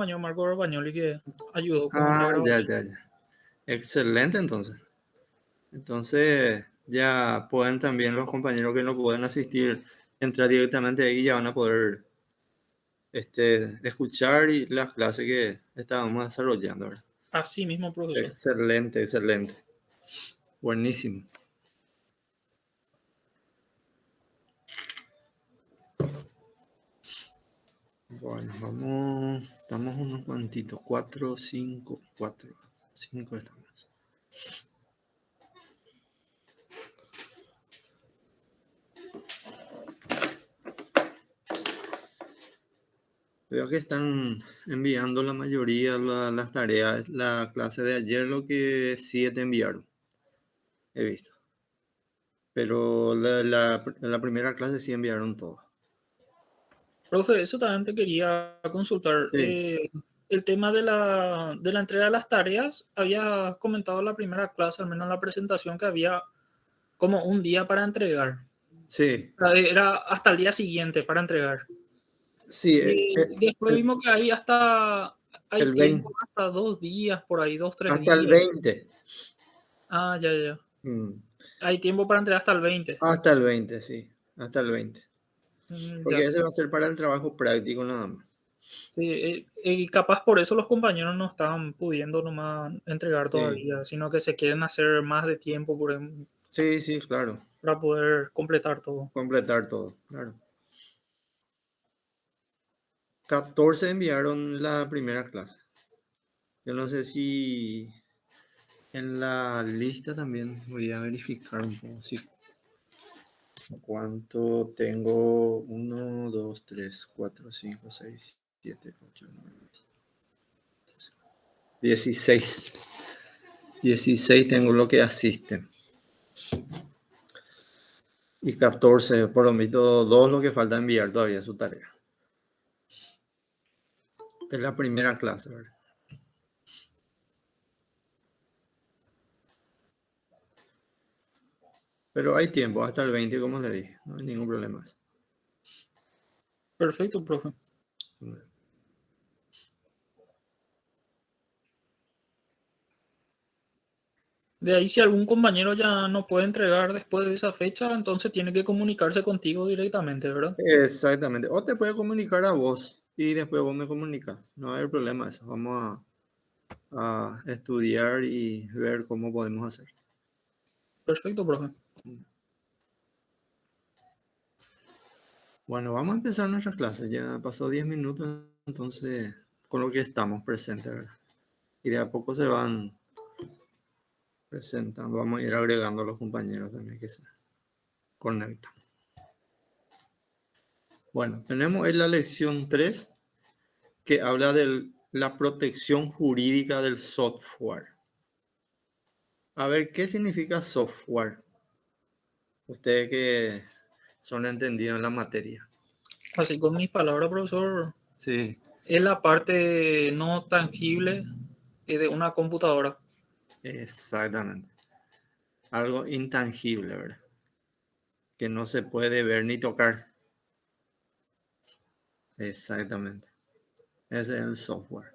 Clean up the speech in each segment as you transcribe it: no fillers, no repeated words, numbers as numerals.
compañero Marco Romagnoli que ayudó con la Ah, ya, grabación. ya, ya. Excelente, entonces. Entonces, ya pueden también los compañeros que no pueden asistir entrar directamente ahí, ya van a poder escuchar y las clases que estábamos desarrollando, ¿verdad? Así mismo, profesor. Excelente, excelente. Buenísimo. Bueno, vamos, estamos unos cuantitos, 4, 5, 4, 5 estamos. Veo que están enviando la mayoría las tareas, la clase de ayer, lo que 7 enviaron, he visto. Pero la primera clase sí enviaron todo. Profe, eso también te quería consultar. Sí, El tema de la entrega de las tareas, había comentado en la primera clase, al menos en la presentación, que había como un día para entregar. sí, O sea, era hasta el día siguiente para entregar. sí, Y después vimos que hay el tiempo 20, hasta 2 días, por ahí, 3 hasta el días. 20. Ah, ya, ya. Mm, Hay tiempo para entregar hasta el 20. hasta el 20, sí, hasta el 20. Porque Ya. ese va a ser para el trabajo práctico nada más. Sí, y capaz por eso los compañeros no están pudiendo nomás entregar Sí, todavía, sino que se quieren hacer más de tiempo sí, sí, claro. para poder completar todo. Completar todo, claro. 14 enviaron la primera clase. Yo no sé si en la lista también voy a verificar un poco. Sí. ¿Cuánto tengo? 1, 2, 3, 4, 5, 6, 7, 8, 9, 16. 16 tengo lo que asisten. Y 14, por lo menos 2 lo que falta enviar todavía su tarea. Esta es la primera clase, ¿verdad? Pero hay tiempo, hasta el 20, como le dije. No hay ningún problema. Perfecto, profe. De ahí, si algún compañero ya no puede entregar después de esa fecha, entonces tiene que comunicarse contigo directamente, ¿verdad? Exactamente. O te puede comunicar a vos y después vos me comunicas. No hay problema eso. Vamos a estudiar y ver cómo podemos hacer. Perfecto, profe. Bueno, vamos a empezar nuestra clase. Ya pasó 10 minutos, entonces, con lo que estamos presentes, ¿verdad? Y de a poco se van presentando. Vamos a ir agregando a los compañeros también que se conectan. Bueno, tenemos en la lección 3 que habla de la protección jurídica del software. A ver, ¿qué significa software? Ustedes que son entendidos en la materia. Así con mis palabras, profesor, Sí, es la parte no tangible de una computadora. exactamente. Algo intangible, ¿verdad? Que no se puede ver ni tocar. Exactamente. Ese es el software.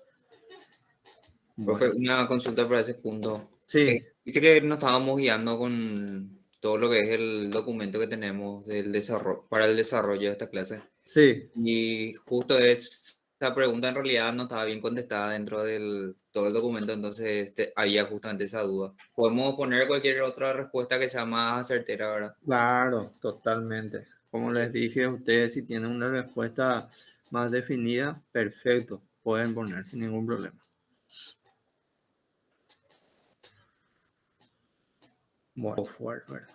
Profe, Bueno, una consulta para ese punto. sí, Viste que nos estábamos guiando con todo lo que es el documento que tenemos del desarrollo, para el desarrollo de esta clase. sí. Y justo esa pregunta en realidad no estaba bien contestada dentro del todo el documento, entonces había justamente esa duda. Podemos poner cualquier otra respuesta que sea más certera, ¿verdad? Claro, totalmente. Como les dije a ustedes, si tienen una respuesta más definida, perfecto. Pueden poner sin ningún problema. Bueno, software, ¿verdad?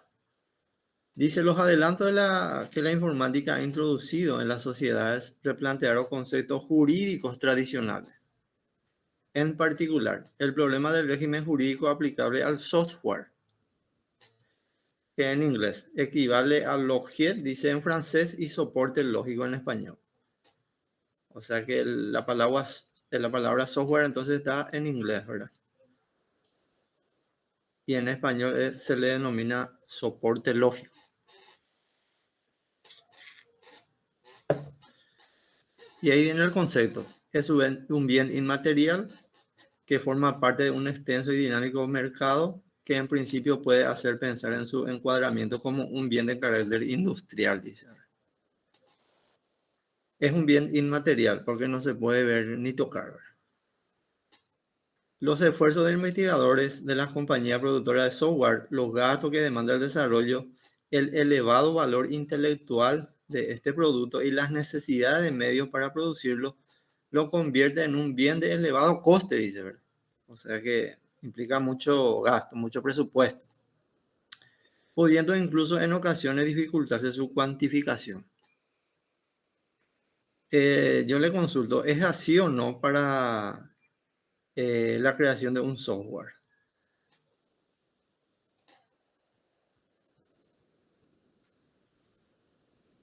Dice, los adelantos que la informática ha introducido en las sociedades replantearon conceptos jurídicos tradicionales. En particular, el problema del régimen jurídico aplicable al software, que en inglés equivale a logiciel, dice en francés, y soporte lógico en español. O sea que la palabra software entonces está en inglés, ¿verdad? Y en español se le denomina soporte lógico. Y ahí viene el concepto. es un bien inmaterial que forma parte de un extenso y dinámico mercado que en principio puede hacer pensar en su encuadramiento como un bien de carácter industrial, dice. Es un bien inmaterial porque no se puede ver ni tocar. Los esfuerzos de investigadores de las compañías productoras de software, los gastos que demanda el desarrollo, el elevado valor intelectual de este producto y las necesidades de medios para producirlo, lo convierte en un bien de elevado coste, dice, ¿verdad? O sea que implica mucho gasto, mucho presupuesto, pudiendo incluso en ocasiones dificultarse su cuantificación. Yo le consulto, ¿es así o no para la creación de un software?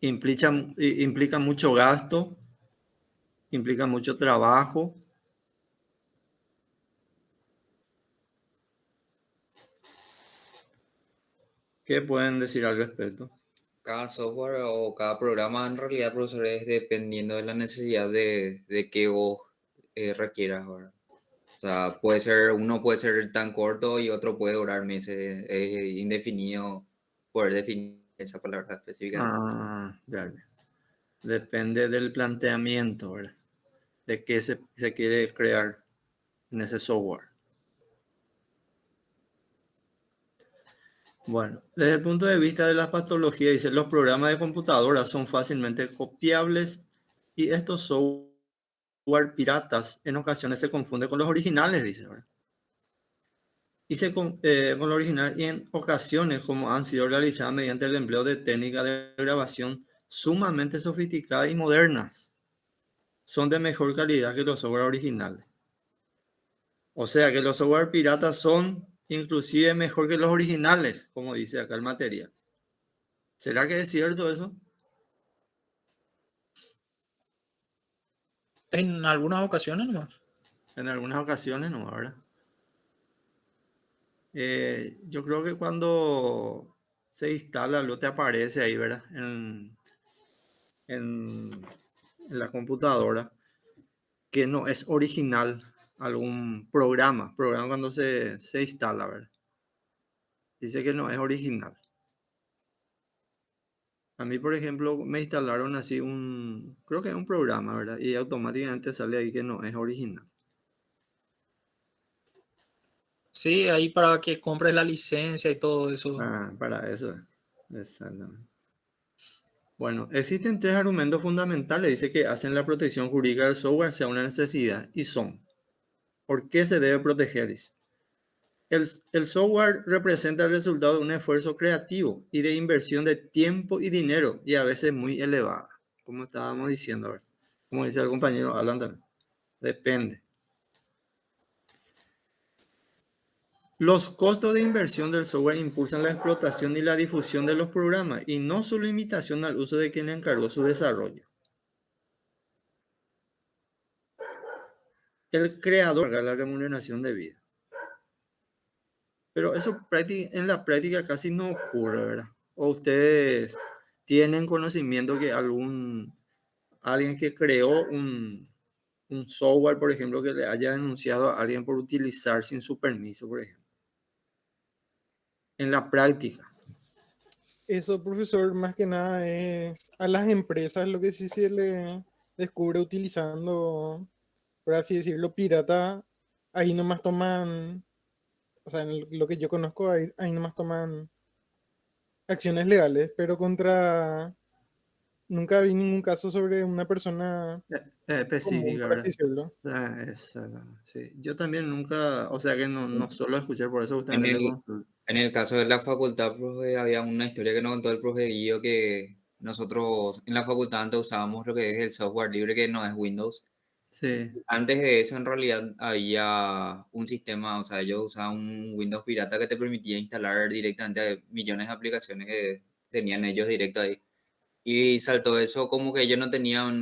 Implica mucho gasto, implica mucho trabajo. ¿Qué pueden decir al respecto? Cada software o cada programa en realidad, profesor, es dependiendo de la necesidad de que vos requieras, ¿verdad? O sea, uno puede ser tan corto y otro puede durar meses, es indefinido poder definir esa palabra específica. Ya. Depende del planteamiento, ¿verdad? De qué se quiere crear en ese software. Bueno, desde el punto de vista de la patología, dice, los programas de computadora son fácilmente copiables y estos software piratas en ocasiones se confunden con los originales, dice, ¿verdad? Con lo original y en ocasiones como han sido realizadas mediante el empleo de técnicas de grabación sumamente sofisticadas y modernas. Son de mejor calidad que los software originales. O sea que los software piratas son inclusive mejor que los originales, como dice acá el material. ¿Será que es cierto eso? En algunas ocasiones nomás. En algunas ocasiones no, ¿verdad? Yo creo que cuando se instala, lo te aparece ahí, ¿verdad? En la computadora, que no es original algún programa cuando se instala, ¿verdad? Dice que no es original. A mí, por ejemplo, me instalaron así creo que es un programa, ¿verdad? Y automáticamente sale ahí que no es original. Sí, ahí para que compres la licencia y todo eso. Para eso. Exactamente. Bueno, existen tres argumentos fundamentales, dice, que hacen la protección jurídica del software sea una necesidad y son: ¿por qué se debe proteger? El software representa el resultado de un esfuerzo creativo y de inversión de tiempo y dinero, y a veces muy elevada, como estábamos diciendo, ¿verdad? Como dice el compañero Alan también. Depende. Los costos de inversión del software impulsan la explotación y la difusión de los programas y no su limitación al uso de quien encargó su desarrollo. El creador paga la remuneración debida. Pero eso en la práctica casi no ocurre, ¿verdad? ¿O ustedes tienen conocimiento que alguien que creó un software, por ejemplo, que le haya denunciado a alguien por utilizar sin su permiso, por ejemplo? En la práctica. Eso, profesor, más que nada es a las empresas lo que sí se le descubre utilizando, por así decirlo, pirata. Ahí nomás toman, o sea, en lo que yo conozco, ahí nomás toman acciones legales, pero nunca vi ningún caso sobre una persona común, Específica, por así ¿verdad? decirlo. Exactamente, sí. Yo también nunca, o sea que no solo escuché, por eso En justamente le el, consulto. en el caso de la facultad, profe, había una historia que nos contó el profe Guillo que nosotros en la facultad antes usábamos lo que es el software libre, que no es Windows. Sí. Antes de eso, en realidad, había un sistema, o sea, ellos usaban un Windows pirata que te permitía instalar directamente millones de aplicaciones que tenían ellos directo ahí. Y saltó eso como que ellos no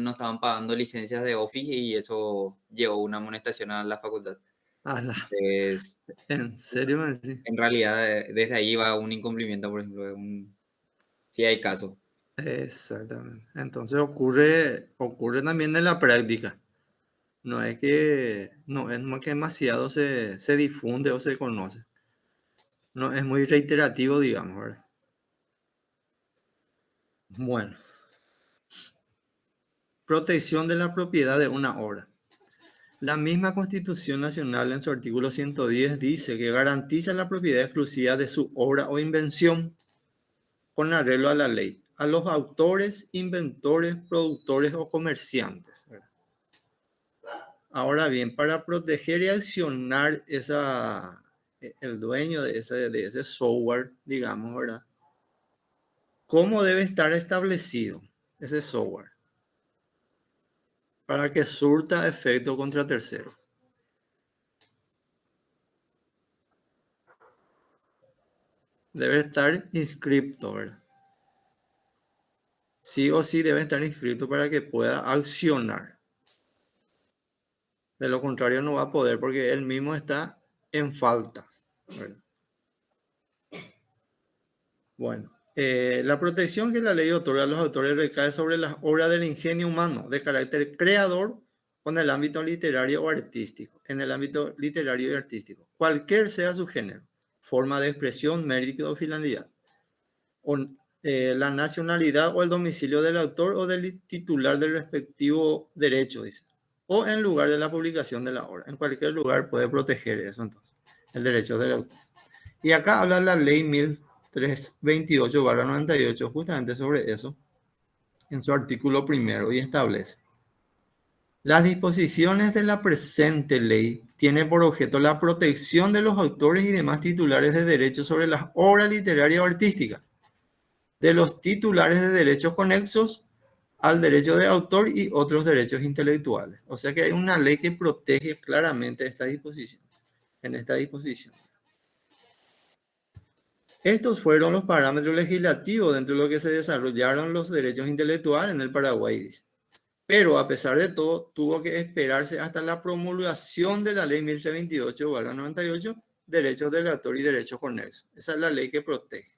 estaban pagando licencias de Office y eso llevó una amonestación a la facultad. Entonces, ¿En serio me decís? en realidad, desde ahí va un incumplimiento, por ejemplo, sí hay casos. Exactamente. Entonces ocurre también en la práctica. No es que demasiado se difunde o se conoce. No es muy reiterativo, digamos, ¿verdad? Bueno, protección de la propiedad de una obra. La misma Constitución Nacional en su artículo 110 dice que garantiza la propiedad exclusiva de su obra o invención con arreglo a la ley, a los autores, inventores, productores o comerciantes, ¿verdad? Ahora bien, para proteger y accionar el dueño de ese software, digamos, ¿verdad? ¿Cómo debe estar establecido ese software para que surta efecto contra terceros? Debe estar inscrito, ¿verdad? Sí o sí debe estar inscrito para que pueda accionar. De lo contrario no va a poder porque él mismo está en falta, ¿verdad? Bueno, la protección que la ley otorga a los autores recae sobre las obras del ingenio humano de carácter creador o en el ámbito literario o artístico. En el ámbito literario y artístico, cualquier sea su género, forma de expresión, mérito o finalidad, o la nacionalidad o el domicilio del autor o del titular del respectivo derecho, dice, o en lugar de la publicación de la obra. En cualquier lugar puede proteger eso, entonces, el derecho del autor. Y acá habla la ley 1328/98 justamente sobre eso, en su artículo primero, y establece: las disposiciones de la presente ley tienen por objeto la protección de los autores y demás titulares de derechos sobre las obras literarias o artísticas, de los titulares de derechos conexos al derecho de autor y otros derechos intelectuales. O sea que hay una ley que protege claramente esta disposición, en esta disposición. Estos fueron los parámetros legislativos dentro de lo que se desarrollaron los derechos intelectuales en el Paraguay. Pero a pesar de todo, tuvo que esperarse hasta la promulgación de la ley 1328/98, derechos del autor y derechos conexos. Esa es la ley que protege,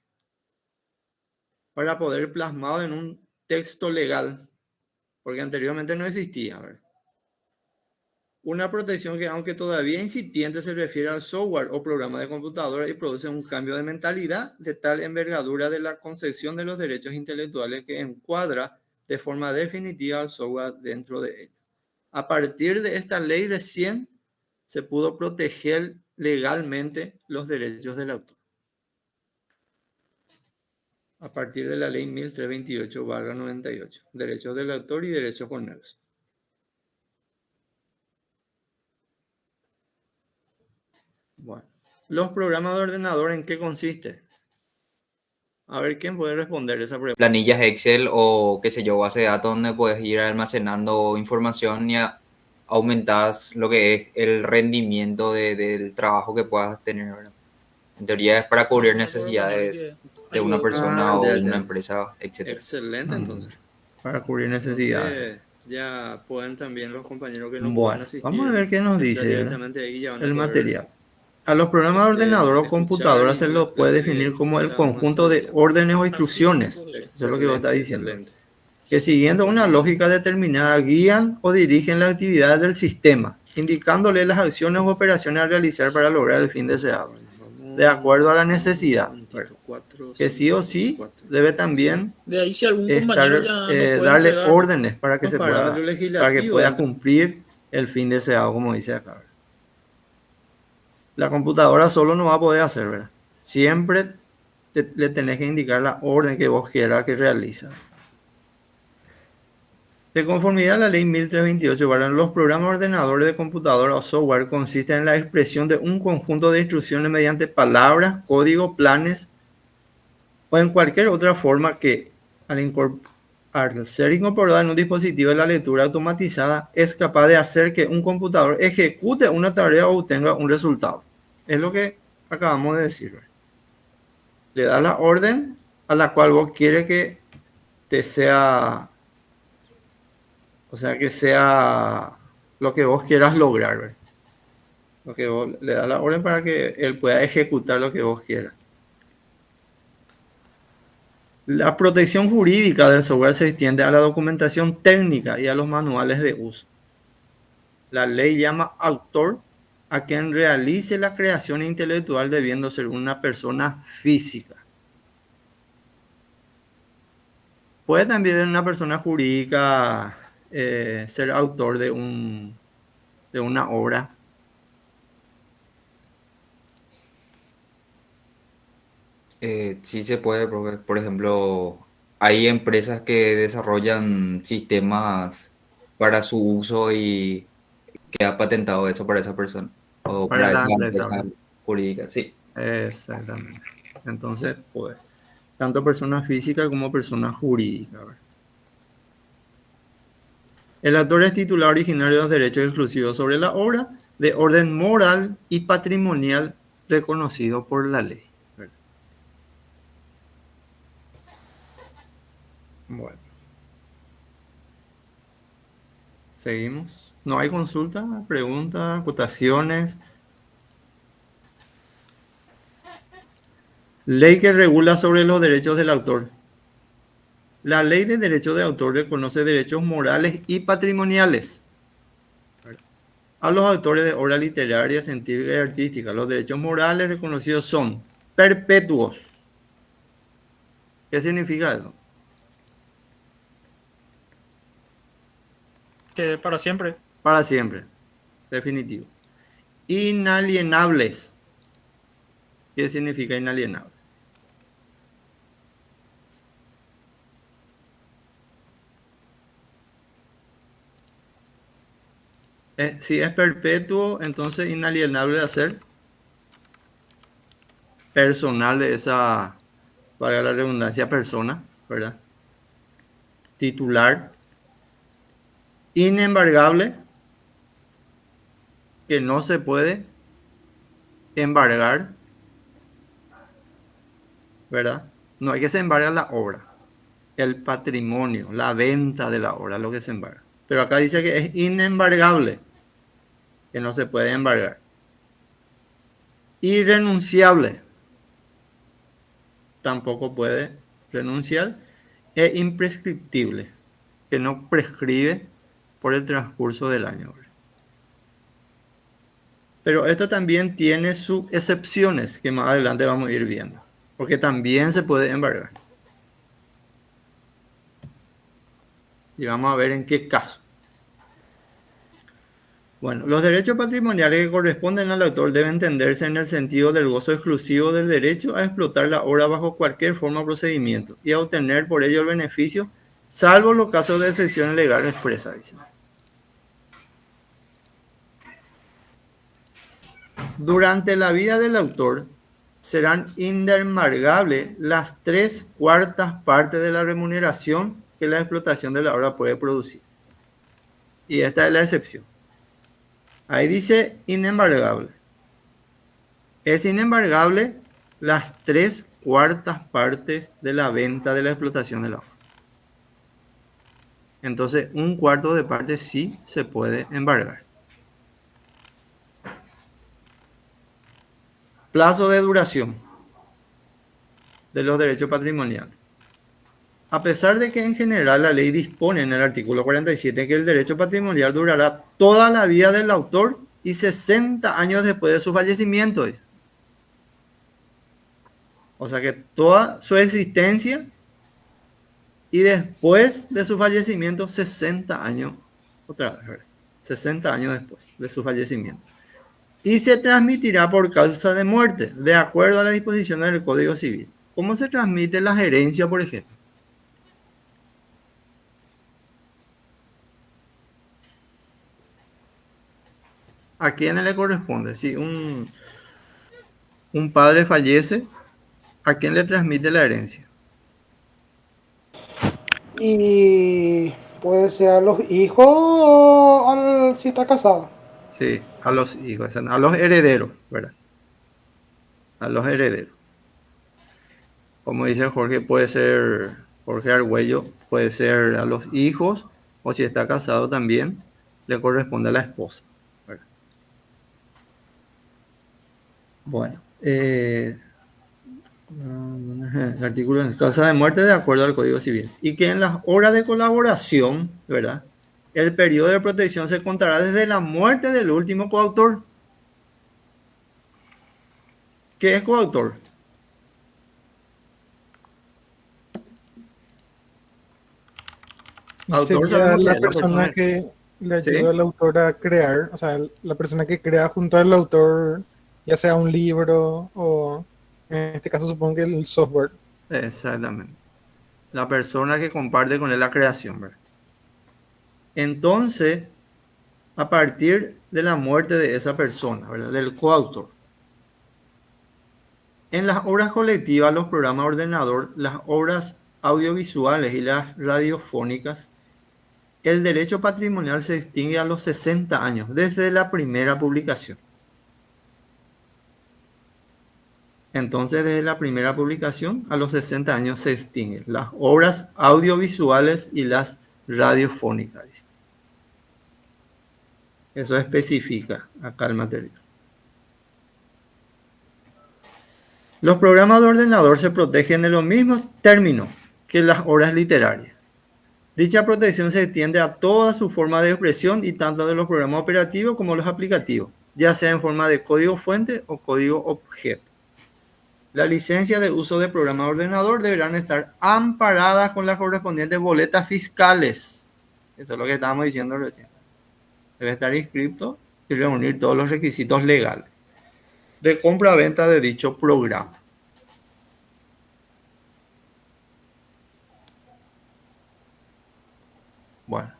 para poder plasmado en un texto legal, porque anteriormente no existía, ¿verdad? Una protección que, aunque todavía incipiente, se refiere al software o programa de computadora y produce un cambio de mentalidad de tal envergadura de la concepción de los derechos intelectuales que encuadra de forma definitiva al software dentro de ello. A partir de esta ley recién se pudo proteger legalmente los derechos del autor. A partir de la ley 1328/98, derechos del autor y derechos conexos. Bueno, los programas de ordenador, ¿en qué consiste? A ver, ¿quién puede responder esa pregunta? Planillas Excel o qué sé yo, base de datos donde puedes ir almacenando información y aumentas lo que es el rendimiento del trabajo que puedas tener, ¿verdad? En teoría es para cubrir necesidades de una persona o una empresa, etc. Excelente, entonces. Para cubrir necesidades. Entonces, ya pueden también los compañeros que no puedan asistir. Vamos a ver qué nos dice el material. A los programas de ordenador o computadora se los puede definir como el conjunto de órdenes o instrucciones. Eso es lo que vos estás diciendo. Que siguiendo una lógica determinada guían o dirigen las actividades del sistema, indicándole las acciones o operaciones a realizar para lograr el fin deseado, de acuerdo a la necesidad. Que sí o sí debe también De ahí si algún compañero ya no puede darle entregar órdenes para que pueda cumplir el fin deseado, como dice acá. La computadora solo no va a poder hacer, ¿verdad? Siempre le tenés que indicar la orden que vos quieras que realiza. De conformidad a la ley 1328, ¿verdad? Los programas ordenadores de computadora o software consisten en la expresión de un conjunto de instrucciones mediante palabras, código, planes o en cualquier otra forma que al ser incorporada en un dispositivo de la lectura automatizada es capaz de hacer que un computador ejecute una tarea o obtenga un resultado. Es lo que acabamos de decir, ¿verdad? Le da la orden a la cual vos quieres que te sea, o sea, que sea lo que vos quieras lograr, ¿verdad? Lo que vos le da la orden para que él pueda ejecutar lo que vos quieras. La protección jurídica del software se extiende a la documentación técnica y a los manuales de uso. La ley llama autor a quien realice la creación intelectual debiendo ser una persona física. Puede también una persona jurídica ser autor de una obra. Sí se puede, por ejemplo, hay empresas que desarrollan sistemas para su uso y queda patentado eso para esa persona o Para para la esa empresa, empresa ¿verdad? jurídica. Sí, Exactamente. Entonces, pues, tanto persona física como persona jurídica, ¿verdad? El autor es titular originario de los derechos exclusivos sobre la obra de orden moral y patrimonial reconocido por la ley, ¿verdad? Bueno, seguimos. No hay consulta, pregunta, acotaciones. Ley que regula sobre los derechos del autor. La ley de derechos de autor reconoce derechos morales y patrimoniales a los autores de obra literaria, científica y artística. Los derechos morales reconocidos son perpetuos. ¿Qué significa eso? Que para siempre. Para siempre, definitivo. Inalienables. ¿Qué significa inalienable? Si es perpetuo, entonces inalienable va a ser personal de esa, valga la redundancia, persona, ¿verdad? Titular. Inembargable, que no se puede embargar, ¿verdad? No hay que se embarga la obra, el patrimonio, la venta de la obra, lo que se embarga. Pero acá dice que es inembargable, que no se puede embargar. Irrenunciable, tampoco puede renunciar. E imprescriptible, que no prescribe por el transcurso del año. Pero esto también tiene sus excepciones, que más adelante vamos a ir viendo, porque también se puede embargar. Y vamos a ver en qué caso. Bueno, los derechos patrimoniales que corresponden al autor deben entenderse en el sentido del gozo exclusivo del derecho a explotar la obra bajo cualquier forma o procedimiento y a obtener por ello el beneficio, salvo los casos de excepción legal expresa, dice. Durante la vida del autor serán inembargables las 3/4 partes de la remuneración que la explotación de la obra puede producir. Y esta es la excepción. Ahí dice inembargable. Es inembargable las 3/4 partes de la venta de la explotación de la obra. Entonces, 1/4 de parte sí se puede embargar. Plazo de duración de los derechos patrimoniales. A pesar de que en general la ley dispone en el artículo 47 que el derecho patrimonial durará toda la vida del autor y 60 años después de su fallecimiento. O sea que toda su existencia y después de su fallecimiento, 60 años, otra vez, 60 años después de su fallecimiento. Y se transmitirá por causa de muerte, de acuerdo a las disposiciones del Código Civil. ¿Cómo se transmite la herencia, por ejemplo? ¿A quién le corresponde? Si un padre fallece, ¿a quién le transmite la herencia? Y puede ser a los hijos o si está casado. Sí, a los hijos, a los herederos, ¿verdad? A los herederos. Como dice Jorge, puede ser Jorge Argüello, puede ser a los hijos, o si está casado también, le corresponde a la esposa, ¿verdad? Bueno, el artículo en causa de muerte de acuerdo al Código Civil. Y que en las horas de colaboración, ¿verdad? el periodo de protección se contará desde la muerte del último coautor. ¿Qué es coautor? Y Autor sería sabemos que la es la persona persona. que le ¿Sí? ayuda al autor a crear, o sea, la persona que crea junto al autor, ya sea un libro o, en este caso, supongo que el software. Exactamente. La persona que comparte con él la creación, ¿verdad? Entonces, a partir de la muerte de esa persona, ¿verdad? Del coautor. En las obras colectivas, los programas de ordenador, las obras audiovisuales y las radiofónicas, el derecho patrimonial se extingue a los 60 años, desde la primera publicación. Entonces, desde la primera publicación, a los 60 años se extinguen las obras audiovisuales y las radiofónicas. Eso especifica acá el material. Los programas de ordenador se protegen en los mismos términos que las obras literarias. Dicha protección se extiende a toda su forma de expresión y tanto de los programas operativos como los aplicativos, ya sea en forma de código fuente o código objeto. La licencia de uso de programa de ordenador deberán estar amparadas con las correspondientes boletas fiscales. Eso es lo que estábamos diciendo recién. Debe estar inscrito y reunir todos los requisitos legales de compra-venta de dicho programa. Bueno,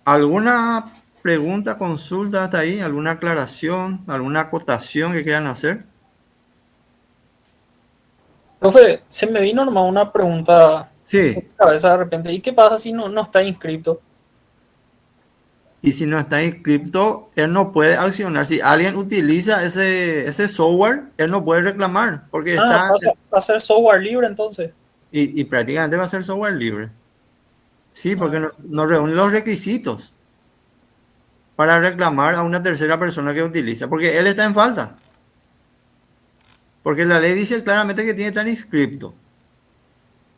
¿alguna pregunta, consulta hasta ahí? ¿Alguna aclaración, alguna acotación que quieran hacer? Profe, se me vino nomás una pregunta en Sí, mi cabeza de repente. ¿Y qué pasa si no está inscrito? y si no está inscrito, él no puede accionar. Si alguien utiliza ese software, él no puede reclamar, porque Ah, está, va a ser software libre entonces. y prácticamente va a ser software libre. Sí, porque Ah, no reúne los requisitos para reclamar a una tercera persona que utiliza, porque él está en falta. Porque la ley dice claramente que tiene que estar inscrito.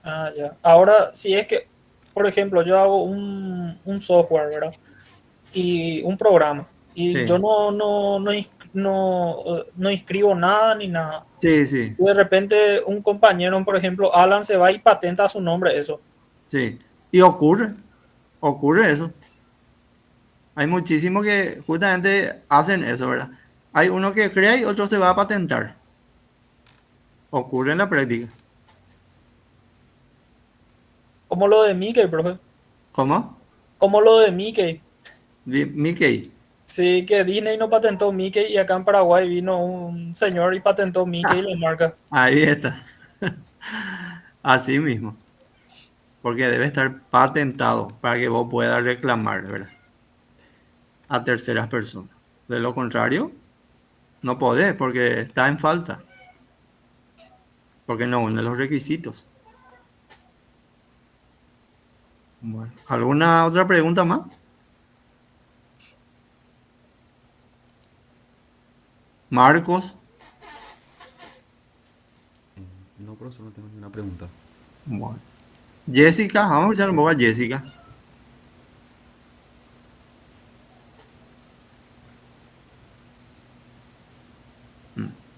ya. Ahora, si es que, por ejemplo, yo hago un software, ¿verdad? Y un programa. Y yo Sí, no inscribo nada ni nada. sí, sí, Y de repente un compañero, por ejemplo, Alan, se va y patenta a su nombre eso. sí. Y ocurre eso. Hay muchísimos que justamente hacen eso, ¿verdad? Hay uno que crea y otro se va a patentar. Ocurre en la práctica. Como lo de Mickey, profe. ¿Cómo? Como lo de Mickey. Mickey. Sí, que Disney no patentó Mickey y acá en Paraguay vino un señor y patentó Mickey y la marca. Ahí está. Así mismo. Porque debe estar patentado para que vos puedas reclamar, ¿verdad? A terceras personas. De lo contrario, no podés porque está en falta. Porque no une los requisitos. Bueno, ¿alguna otra pregunta más? Marcos. No, profesor, no tengo ninguna pregunta. Bueno. Jessica, vamos a escuchar un poco a Jessica.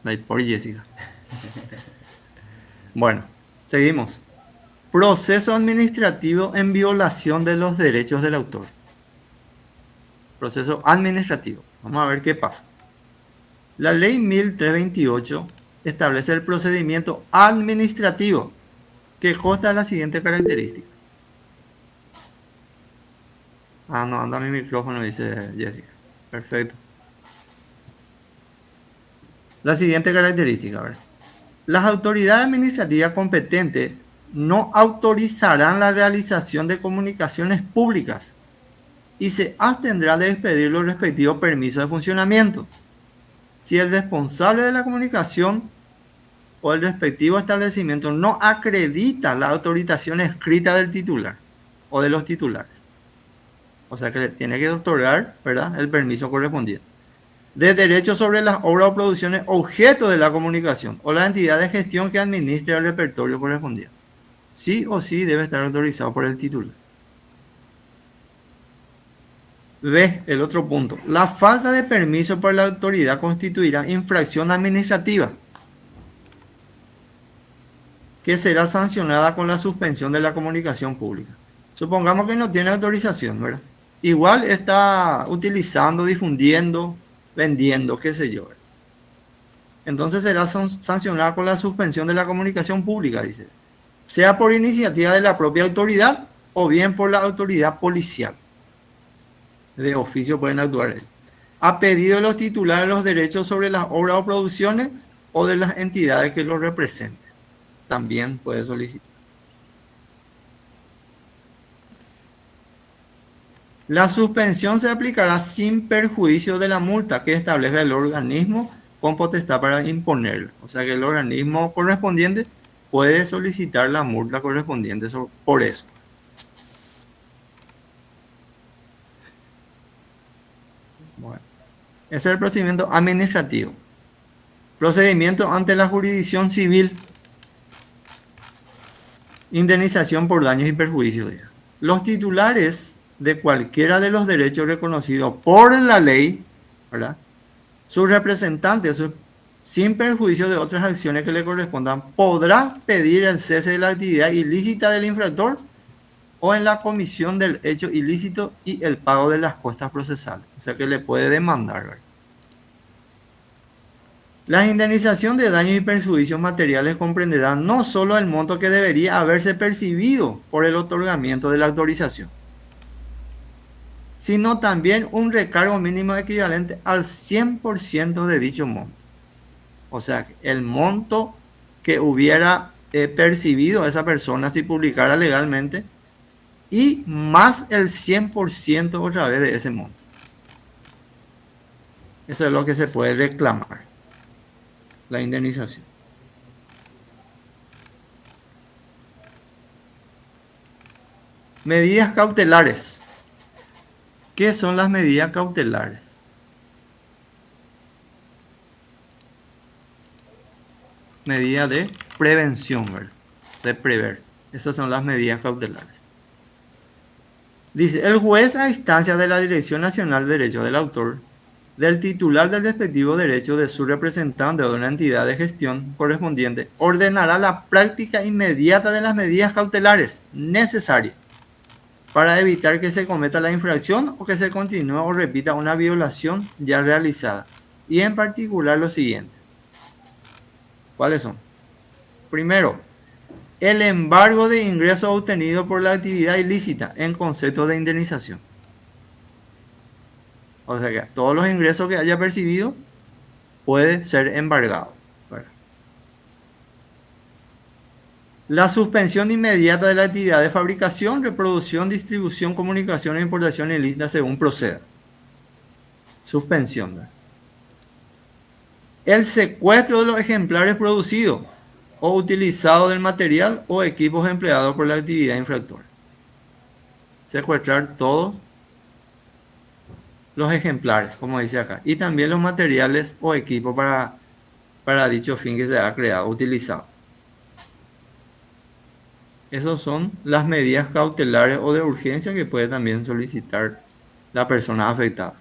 Ahí por Jessica. Bueno, seguimos. Proceso administrativo en violación de los derechos del autor. Proceso administrativo. Vamos a ver qué pasa. La ley 1328 establece el procedimiento administrativo que consta de las siguientes características. Ah, no, anda mi micrófono, dice Jessica. Perfecto. La siguiente característica, a ver. Las autoridades administrativas competentes no autorizarán la realización de comunicaciones públicas y se abstendrán de expedir los respectivos permisos de funcionamiento si el responsable de la comunicación o el respectivo establecimiento no acredita la autorización escrita del titular o de los titulares. O sea que le tiene que otorgar, ¿verdad?, el permiso correspondiente. De derechos sobre las obras o producciones objeto de la comunicación o la entidad de gestión que administre el repertorio correspondiente. Sí o sí debe estar autorizado por el titular. B, el otro punto. La falta de permiso por la autoridad constituirá infracción administrativa que será sancionada con la suspensión de la comunicación pública. Supongamos que no tiene autorización, ¿verdad? Igual está utilizando, difundiendo, vendiendo, qué sé yo, ¿verdad? Entonces será sancionada con la suspensión de la comunicación pública, dice. Sea por iniciativa de la propia autoridad o bien por la autoridad policial. De oficio pueden actuar ellos. A pedido de los titulares de los derechos sobre las obras o producciones o de las entidades que los representen. También puede solicitar. La suspensión se aplicará sin perjuicio de la multa que establezca el organismo con potestad para imponerla. O sea que el organismo correspondiente puede solicitar la multa correspondiente por eso. Bueno, ese es el procedimiento administrativo. Procedimiento ante la jurisdicción civil. Indemnización por daños y perjuicios. Los titulares de cualquiera de los derechos reconocidos por la ley, ¿verdad? Sus representantes, sin perjuicio de otras acciones que le correspondan, podrá pedir el cese de la actividad ilícita del infractor o en la comisión del hecho ilícito y el pago de las costas procesales. O sea que le puede demandar, ¿verdad? La indemnización de daños y perjuicios materiales comprenderá no solo el monto que debería haberse percibido por el otorgamiento de la autorización, sino también un recargo mínimo equivalente al 100% de dicho monto. O sea, el monto que hubiera percibido esa persona si publicara legalmente y más el 100% otra vez de ese monto. Eso es lo que se puede reclamar, la indemnización. Medidas cautelares. ¿Qué son las medidas cautelares? Medida de prevención, ¿verdad? De prever. Esas son las medidas cautelares. Dice, el juez a instancia de la Dirección Nacional de Derechos del Autor, del titular del respectivo derecho, de su representante o de una entidad de gestión correspondiente, ordenará la práctica inmediata de las medidas cautelares necesarias para evitar que se cometa la infracción o que se continúe o repita una violación ya realizada. Y en particular lo siguiente. ¿Cuáles son? Primero, el embargo de ingresos obtenido por la actividad ilícita en concepto de indemnización. O sea que todos los ingresos que haya percibido puede ser embargado. La suspensión inmediata de la actividad de fabricación, reproducción, distribución, comunicación e importación ilícita según proceda. Suspensión, ¿verdad? El secuestro de los ejemplares producidos o utilizados del material o equipos empleados por la actividad infractora. Secuestrar todos los ejemplares, como dice acá, y también los materiales o equipos para dicho fin que se ha creado, utilizado. Esas son las medidas cautelares o de urgencia que puede también solicitar la persona afectada.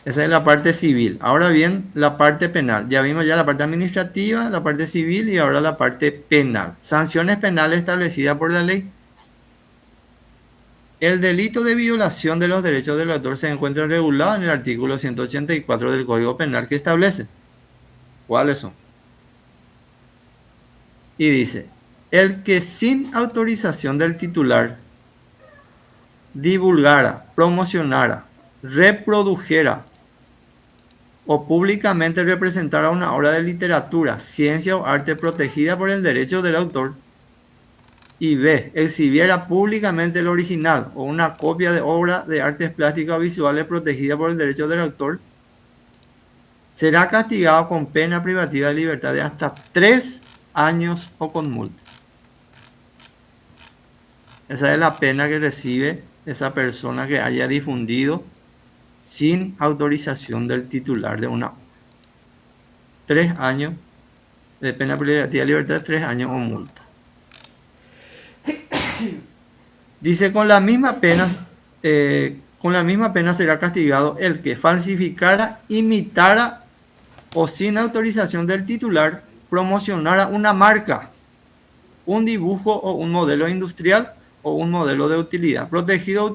Esa es la parte civil. Ahora bien, la parte penal. Ya vimos ya la parte administrativa, la parte civil y ahora la parte penal. Sanciones penales establecidas por la ley. El delito de violación de los derechos del autor se encuentra regulado en el artículo 184 del Código Penal que establece. ¿Cuáles son? Y dice, el que sin autorización del titular divulgara, promocionara, reprodujera o públicamente representara una obra de literatura, ciencia o arte protegida por el derecho del autor, y B, exhibiera públicamente el original o una copia de obra de artes plásticas o visuales protegida por el derecho del autor, será castigado con pena privativa de libertad de hasta 3 años o con multa. Esa es la pena que recibe esa persona que haya difundido sin autorización del titular de una obra. 3 años de pena privativa de libertad, 3 años o multa. Dice, con la misma pena con la misma pena será castigado el que falsificara, imitara o sin autorización del titular promocionara una marca, un dibujo o un modelo industrial o un modelo de utilidad protegidos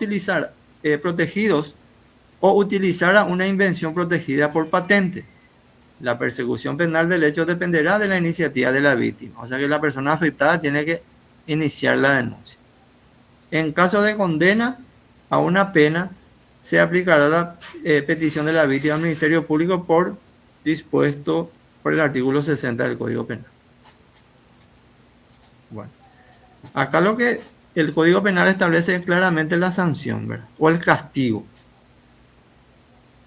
o utilizara una invención protegida por patente. La persecución penal del hecho dependerá de la iniciativa de la víctima. O sea que la persona afectada tiene que iniciar la denuncia. En caso de condena a una pena, se aplicará la petición de la víctima al Ministerio Público por dispuesto por el artículo 60 del Código Penal. Bueno, acá lo que el Código Penal establece claramente la sanción, ¿verdad? O el castigo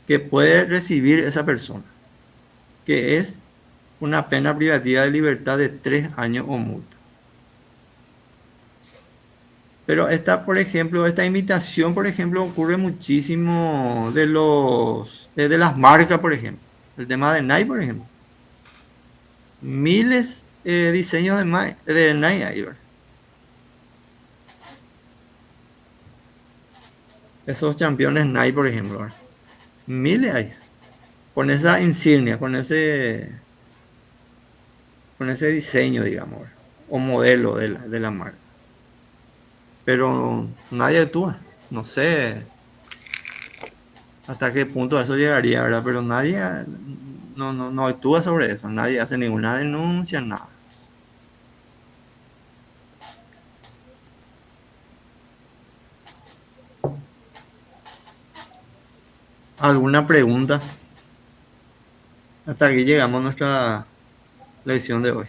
que puede recibir esa persona, que es una pena privativa de libertad de 3 años o multa. Pero esta, por ejemplo, esta imitación, por ejemplo, ocurre muchísimo de las marcas, por ejemplo. El tema de Nike, por ejemplo. Miles de diseños de Nike ahí, ¿verdad? Esos campeones Nike, por ejemplo, ¿verdad? Miles hay. Con esa insignia, con ese diseño, digamos, ¿verdad? O modelo de la marca. Pero nadie actúa. No sé hasta qué punto eso llegaría, ¿verdad? Pero nadie no actúa sobre eso. Nadie hace ninguna denuncia, nada. ¿Alguna pregunta? Hasta aquí llegamos a nuestra lección de hoy.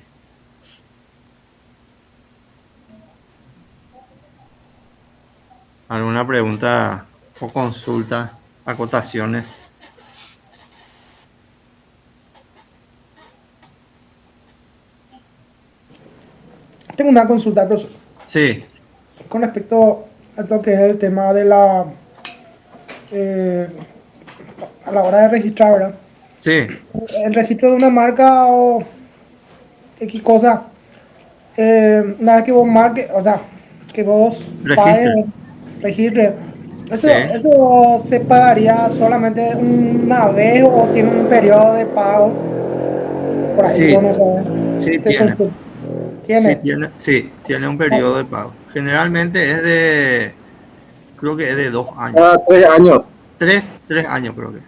¿Alguna pregunta o consulta, acotaciones? Tengo una consulta, profesor, Sí, con respecto a lo que es el tema de eh, a la hora de registrar, ¿verdad? sí, El registro de una marca o X cosa, una vez que vos marques, o sea, que vos pagues, registre. registres, Sí, ¿eso se pagaría solamente una vez o tiene un periodo de pago? Por ahí, sí, vos no sabés. sí Te tiene. consulto. ¿Tiene? Sí, tiene un periodo de pago. Generalmente creo que es de 2 años. Cada 3 años. 3 años creo que.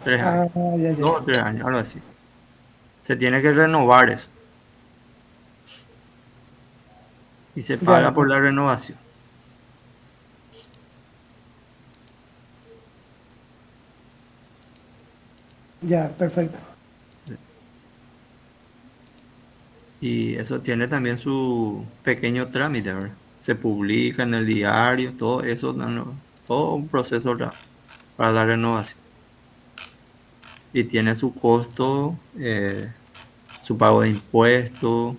3 años. Ah, ya, ya. 2 o 3 años, algo así. Se tiene que renovar eso. Y se Ya, paga por la renovación. ya, perfecto. Y eso tiene también su pequeño trámite, ¿verdad? Se publica en el diario, todo eso, todo un proceso para la renovación. Y tiene su costo, su pago de impuestos,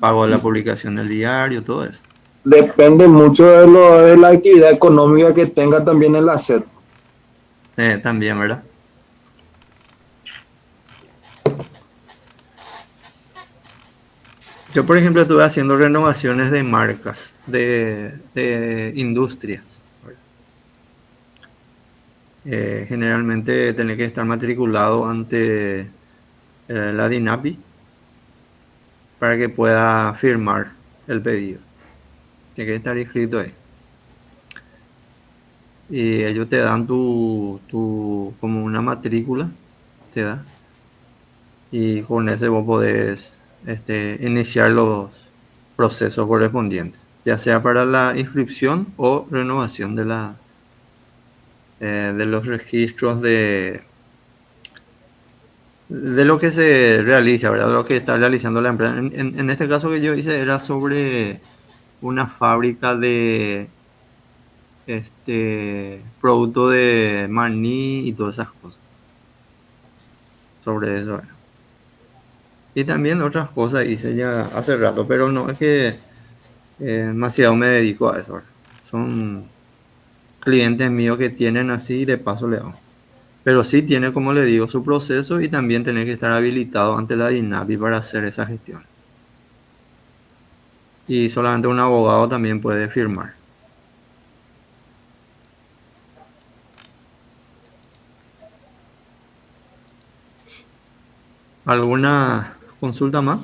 pago de la publicación del diario, todo eso. Depende mucho de la actividad económica que tenga también el hacer. También, ¿verdad? Yo, por ejemplo, estuve haciendo renovaciones de marcas, de industrias. Generalmente tenés que estar matriculado ante la DINAPI para que pueda firmar el pedido. Tiene que estar inscrito ahí. Y ellos te dan como una matrícula, te da. Y con ese vos podés iniciar los procesos correspondientes, ya sea para la inscripción o renovación de los registros de lo que se realiza, ¿verdad? De lo que está realizando la empresa. En este caso que yo hice era sobre una fábrica de producto de maní y todas esas cosas. Sobre eso, ¿verdad? Y también otras cosas hice ya hace rato, pero no es que demasiado me dedico a eso, ¿verdad? Son clientes míos que tienen así y de paso le hago. Pero sí tiene, como le digo, su proceso y también tiene que estar habilitado ante la DINAPI para hacer esa gestión. Y solamente un abogado también puede firmar. ¿Alguna consulta más?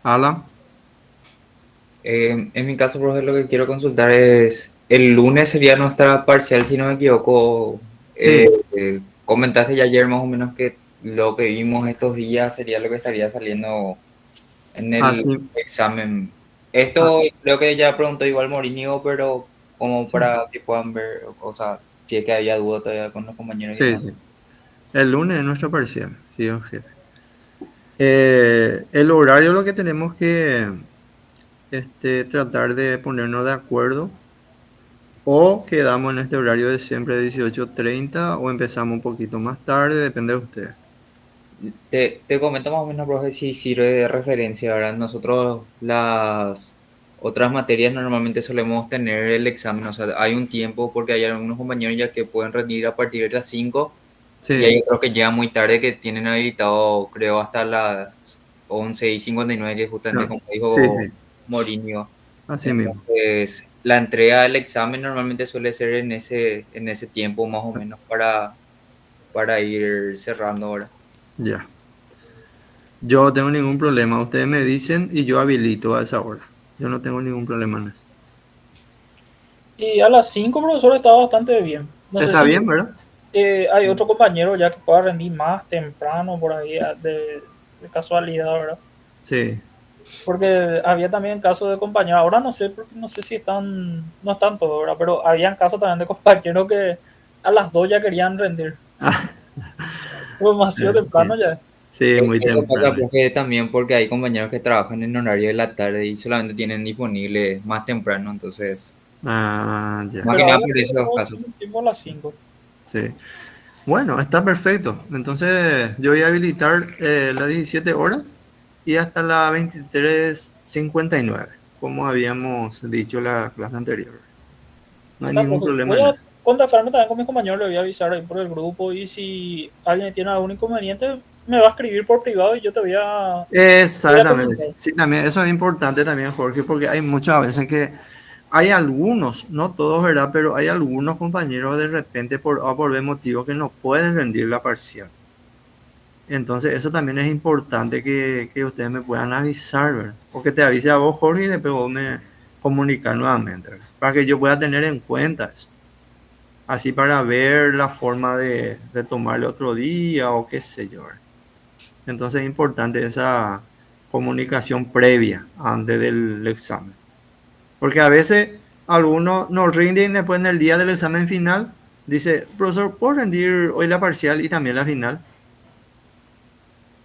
Alan. En mi caso, profe, lo que quiero consultar es, el lunes sería nuestra parcial, si no me equivoco. Sí. Comentaste ya ayer más o menos que lo que vimos estos días sería lo que estaría saliendo en el Así, examen. Esto así. creo que ya preguntó igual Morinho, pero como Sí, para que puedan ver, o sea, si es que había duda todavía con los compañeros y sí, demás. sí. El lunes es nuestra parcial, si Dios quiere. El horario lo que tenemos que tratar de ponernos de acuerdo, o quedamos en este horario de siempre de 18:30 o empezamos un poquito más tarde, depende de ustedes. Te comento más o menos, profe, si sirve de referencia, ¿verdad? Nosotros las otras materias normalmente solemos tener el examen, o sea, hay un tiempo porque hay algunos compañeros ya que pueden rendir a partir de las 5 y hay Sí, otros que llegan muy tarde que tienen habilitado, creo, hasta las 11:59, que justamente no, como sí, dijo sí, Mourinho. así mismo. Entonces, la entrega del examen normalmente suele ser en ese tiempo más o menos para ir cerrando ahora. Ya. Yo no tengo ningún problema. Ustedes me dicen y yo habilito a esa hora. Yo no tengo ningún problema en eso. Y a las 5 profesor, está bastante bien. No sé Está si bien, ¿verdad? hay otro compañero ya que pueda rendir más temprano por ahí de casualidad, ¿verdad? Sí. Porque había también casos de compañeros, ahora no sé, porque no sé si están, no están todos, ¿verdad? Pero habían casos también de compañeros que a las 2 ya querían rendir. Ah, Fue demasiado temprano bien. ya. Sí, muy Eso pasa, temprano. profe, también porque hay compañeros que trabajan en horario de la tarde y solamente tienen disponible más temprano, entonces, Ah, ya. más que Pero nada ahora por sí esos todos casos. tienen tiempo a las 5. Sí. Bueno, está perfecto. Entonces, yo voy a habilitar las 17 horas y hasta las 23:59, como habíamos dicho la clase anterior. No hay Está, ningún profe. problema Voy en a eso. contactarme también con mis compañeros, le voy a avisar ahí por el grupo y si alguien tiene algún inconveniente, me va a escribir por privado y yo te voy a Exactamente. comentar. Sí, también, eso es importante también, Jorge, porque hay muchas veces que hay algunos, no todos, ¿verdad? Pero hay algunos compañeros de repente por A o por B motivo que no pueden rendir la parcial. Entonces, eso también es importante que ustedes me puedan avisar, ¿verdad? O que te avise a vos, Jorge, y después vos me comunicas nuevamente, ¿verdad? Para que yo pueda tener en cuenta eso. Así para ver la forma de tomarle otro día o qué sé yo, ¿verdad? Entonces, es importante esa comunicación previa antes del examen. Porque a veces algunos nos rinden después en el día del examen final. Dice, profesor, ¿puedo rendir hoy la parcial y también la final?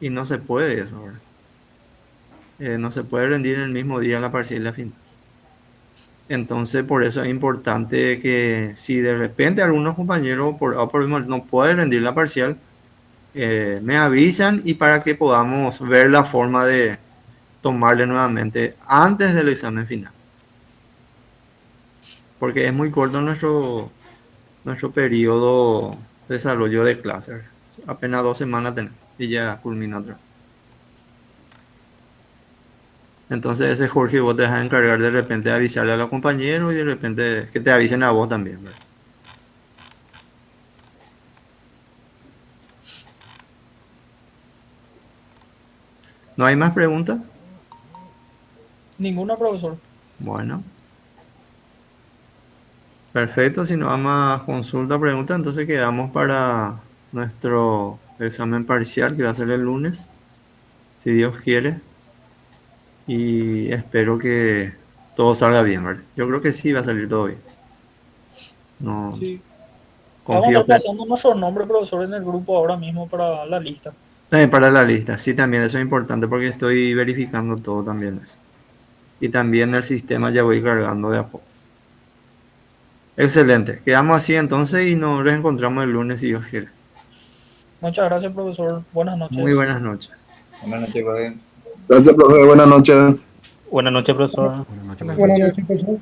Y no se puede eso, ¿verdad? No se puede rendir en el mismo día la parcial y la final. Entonces, por eso es importante que si de repente algunos compañeros por A o por B no pueden rendir la parcial, me avisan y para que podamos ver la forma de tomarle nuevamente antes del examen final. Porque es muy corto nuestro periodo de desarrollo de clases. Apenas 2 semanas tenemos y ya culmina otra. Entonces ese Jorge vos te vas a encargar de repente de avisarle a los compañeros y de repente que te avisen a vos también, ¿verdad? ¿No hay más preguntas? Ninguna, profesor. Bueno, perfecto. Si no hay más consulta, pregunta, entonces quedamos para nuestro examen parcial que va a ser el lunes, si Dios quiere. Y espero que todo salga bien, ¿verdad? Yo creo que sí va a salir todo bien. No Sí. Vamos a confío estar pasando nuestro nombre, profesor, en el grupo ahora mismo para la lista. también para la lista. Sí, también eso es importante porque estoy verificando todo también eso. Y también el sistema ya voy cargando de a poco. Excelente. Quedamos así entonces y nos reencontramos el lunes si Dios quiere. Muchas gracias, profesor. Buenas Muy noches. buenas noches. Buenas noches, profe. Gracias, profe. Buenas noches. Buenas noches, profesor. Buenas noches, Buenas profesor. Buenas noches. noches, profesor.